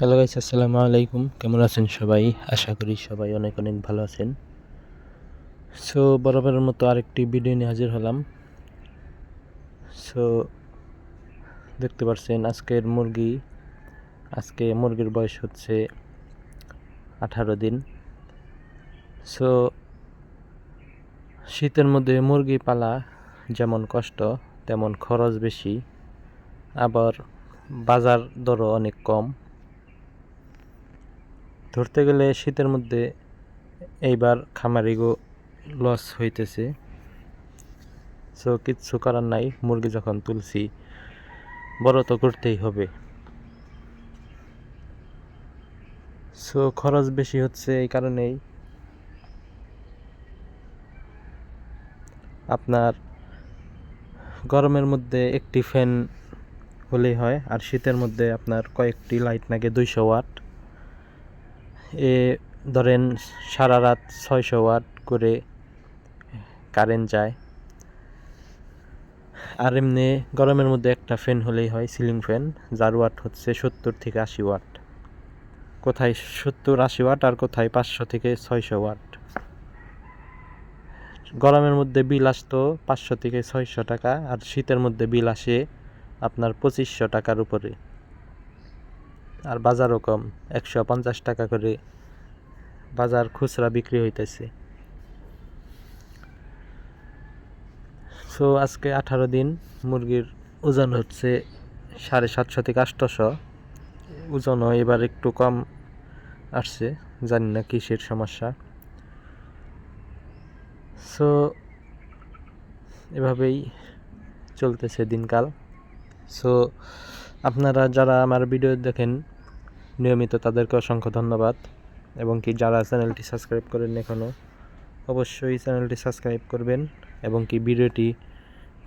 Hello guys, আসসালামু আলাইকুম। কেমন আছেন সবাই? আশা করি সবাই অনেক অনেক ভালো আছেন। সো বরাবরের মতো আরেকটি ভিডিও নিয়ে হাজির হলাম। সো দেখতে পাচ্ছেন আজকে মুরগির বয়স হচ্ছে 18 দিন। সো শীতের মধ্যে মুরগি পালা যেমন কষ্ট তেমন খরচ বেশি, আবার বাজার দরও অনেক কম। ধরতে গেলে শীতের মধ্যে এইবার খামারিগো লস হইতেছে। সো কিচ্ছু করার নাই, মুরগি যখন তুলছি বড় তো করতেই হবে। সো খরচ বেশি হচ্ছে এই কারণেই আপনার গরমের মধ্যে একটি ফ্যান হলেই হয়, আর শীতের মধ্যে আপনার কয়েকটি লাইট লাগে 200 ওয়াট। এ ধরেন সারা রাত 600 ওয়াট করে কারেন্ট যায়। আর এমনি গরমের মধ্যে একটা ফ্যান হলেই হয়, সিলিং ফ্যান, যার ওয়াট হচ্ছে 70 থেকে 80 ওয়াট। কোথায় 70-80 ওয়াট আর কোথায় 500 থেকে 600 ওয়াট। গরমের মধ্যে বিল আসতো 500 থেকে 600 টাকা, আর শীতের মধ্যে বিল আসে আপনার 2500 টাকার উপরে। আর বাজারও কম, 150 টাকা করে বাজার খুচরা বিক্রি হইতেছে। সো আজকে 18 দিন, মুরগির ওজন হচ্ছে 750 থেকে 800। ওজনও এবার একটু কম আসছে, জানি না কিসের সমস্যা। সো এভাবেই চলতেছে দিনকাল। সো আপনারা যারা আমার ভিডিও দেখেন নিয়মিত, তাদেরকে অসংখ্য ধন্যবাদ, এবং কি যারা চ্যানেলটি সাবস্ক্রাইব করেন এখনও, অবশ্যই চ্যানেলটি সাবস্ক্রাইব করবেন, এবং কি ভিডিওটি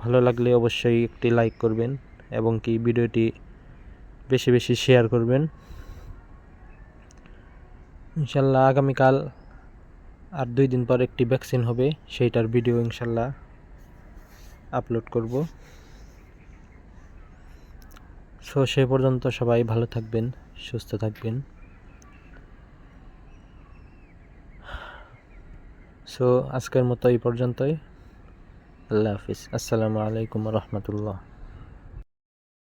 ভালো লাগলে অবশ্যই একটি লাইক করবেন, এবং কি ভিডিওটি বেশি বেশি শেয়ার করবেন। ইনশাল্লাহ আগামীকাল আর 2 দিন পর একটি ভ্যাকসিন হবে, সেইটার ভিডিও ইনশাল্লাহ আপলোড করব। সো সে পর্যন্ত সবাই ভালো থাকবেন, সুস্থ থাকবেন। সো আজকের মতো এই পর্যন্তই। আল্লাহ হাফিজ। আসসালামু আলাইকুম রহমতুল্লাহ।